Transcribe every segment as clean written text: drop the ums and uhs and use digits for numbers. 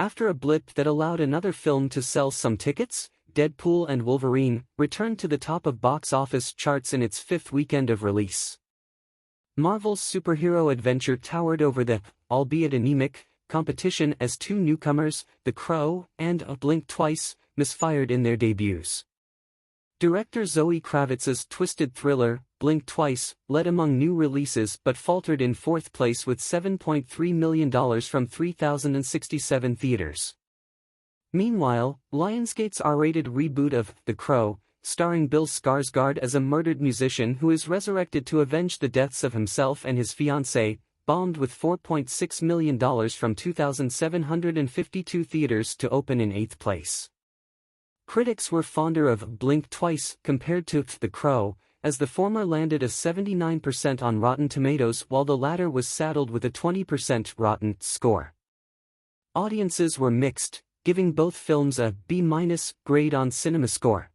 After a blip that allowed another film to sell some tickets, Deadpool and Wolverine returned to the top of box office charts in its fifth weekend of release. Marvel's superhero adventure towered over the, albeit anemic, competition as two newcomers, The Crow and Blink Twice, misfired in their debuts. Director Zoe Kravitz's twisted thriller, Blink Twice, led among new releases but faltered in fourth place with $7.3 million from 3,067 theaters. Meanwhile, Lionsgate's R-rated reboot of The Crow, starring Bill Skarsgård as a murdered musician who is resurrected to avenge the deaths of himself and his fiancée, bombed with $4.6 million from 2,752 theaters to open in eighth place. Critics were fonder of Blink Twice compared to The Crow, as the former landed a 79% on Rotten Tomatoes while the latter was saddled with a 20% Rotten score. Audiences were mixed, giving both films a B- grade on CinemaScore.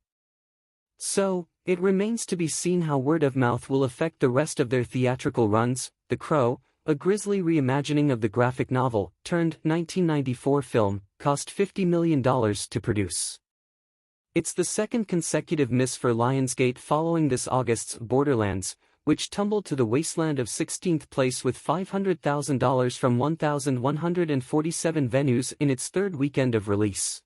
So, it remains to be seen how word of mouth will affect the rest of their theatrical runs. The Crow, a grisly reimagining of the graphic novel turned 1994 film, cost $50 million to produce. It's the second consecutive miss for Lionsgate following this August's Borderlands, which tumbled to the wasteland of 16th place with $500,000 from 1,147 venues in its third weekend of release.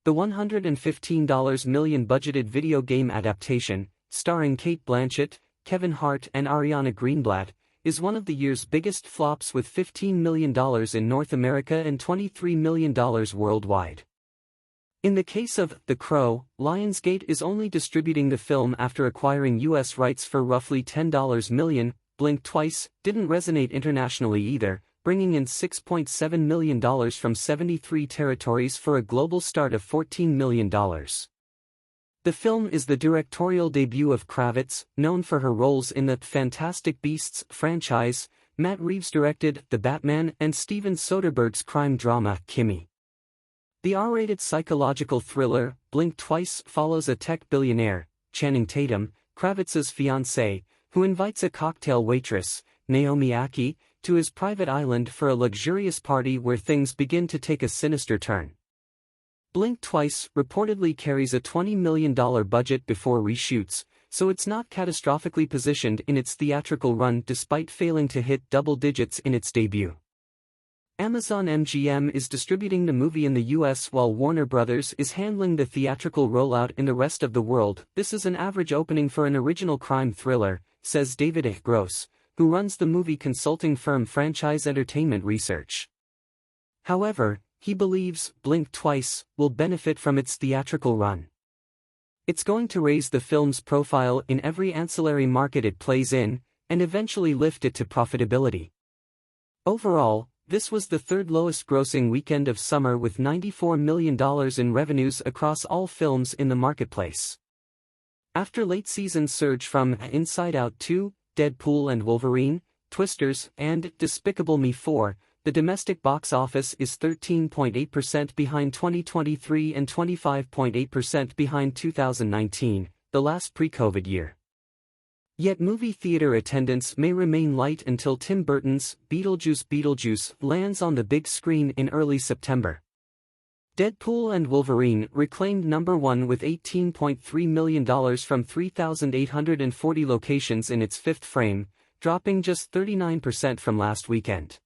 The $115 million budgeted video game adaptation, starring Cate Blanchett, Kevin Hart and Ariana Greenblatt, is one of the year's biggest flops with $15 million in North America and $23 million worldwide. In the case of The Crow, Lionsgate is only distributing the film after acquiring U.S. rights for roughly $10 million. Blink Twice didn't resonate internationally either, bringing in $6.7 million from 73 territories for a global start of $14 million. The film is the directorial debut of Kravitz, known for her roles in the Fantastic Beasts franchise. Matt Reeves directed The Batman and Steven Soderbergh's crime drama Kimi. The R-rated psychological thriller, Blink Twice, follows a tech billionaire, Channing Tatum, Kravitz's fiancée, who invites a cocktail waitress, Naomi Aki, to his private island for a luxurious party where things begin to take a sinister turn. Blink Twice reportedly carries a $20 million budget before reshoots, so it's not catastrophically positioned in its theatrical run despite failing to hit double digits in its debut. Amazon MGM is distributing the movie in the US while Warner Bros. Is handling the theatrical rollout in the rest of the world. This is an average opening for an original crime thriller, says David H. Gross, who runs the movie consulting firm Franchise Entertainment Research. However, he believes Blink Twice will benefit from its theatrical run. It's going to raise the film's profile in every ancillary market it plays in, and eventually lift it to profitability. Overall, this was the third lowest grossing weekend of summer with $94 million in revenues across all films in the marketplace. After late season surge from Inside Out 2, Deadpool and Wolverine, Twisters, and Despicable Me 4, the domestic box office is 13.8% behind 2023 and 25.8% behind 2019, the last pre-COVID year. Yet movie theater attendance may remain light until Tim Burton's Beetlejuice lands on the big screen in early September. Deadpool and Wolverine reclaimed number one with $18.3 million from 3,840 locations in its fifth frame, dropping just 39% from last weekend.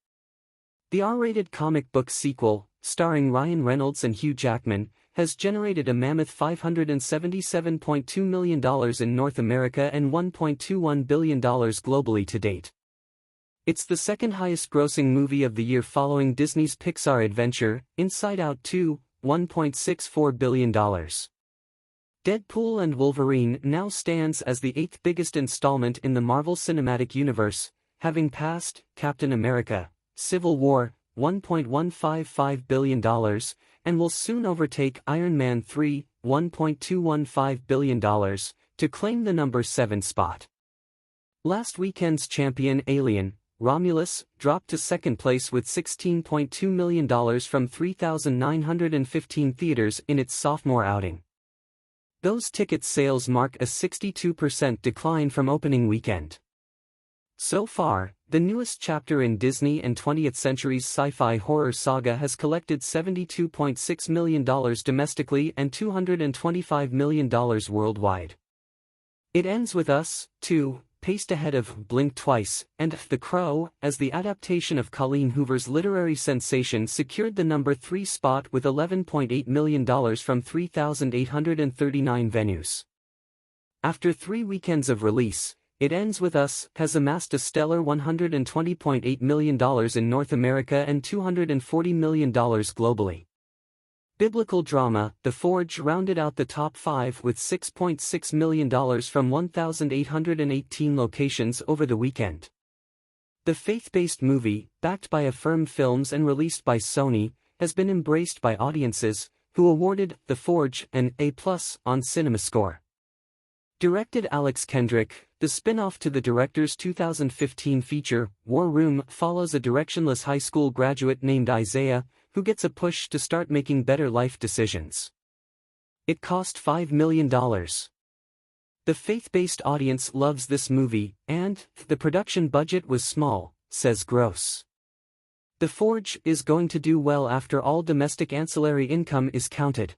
The R-rated comic book sequel, starring Ryan Reynolds and Hugh Jackman, has generated a mammoth $577.2 million in North America and $1.21 billion globally to date. It's the second highest grossing movie of the year following Disney's Pixar adventure, Inside Out 2, $1.64 billion. Deadpool and Wolverine now stands as the eighth biggest installment in the Marvel Cinematic Universe, having passed Captain America: Civil War, $1.155 billion, and will soon overtake Iron Man 3, $1.215 billion, to claim the number 7 spot. Last weekend's champion Alien, Romulus, dropped to second place with $16.2 million from 3,915 theaters in its sophomore outing. Those ticket sales mark a 62% decline from opening weekend. So far, The newest chapter in Disney and 20th Century's sci-fi horror saga has collected $72.6 million domestically and $225 million worldwide. It Ends With Us, 2, paced ahead of Blink Twice and The Crow, as the adaptation of Colleen Hoover's literary sensation secured the number 3 spot with $11.8 million from 3,839 venues. After 3 weekends of release, It Ends With Us has amassed a stellar $120.8 million in North America and $240 million globally. Biblical drama, The Forge rounded out the top 5 with $6.6 million from 1,818 locations over the weekend. The faith-based movie, backed by Affirm Films and released by Sony, has been embraced by audiences, who awarded The Forge an A+ on CinemaScore. Directed Alex Kendrick, the spin-off to the director's 2015 feature, War Room, follows a directionless high school graduate named Isaiah, who gets a push to start making better life decisions. It cost $5 million. The faith-based audience loves this movie, and the production budget was small, says Gross. The Forge is going to do well after all domestic ancillary income is counted.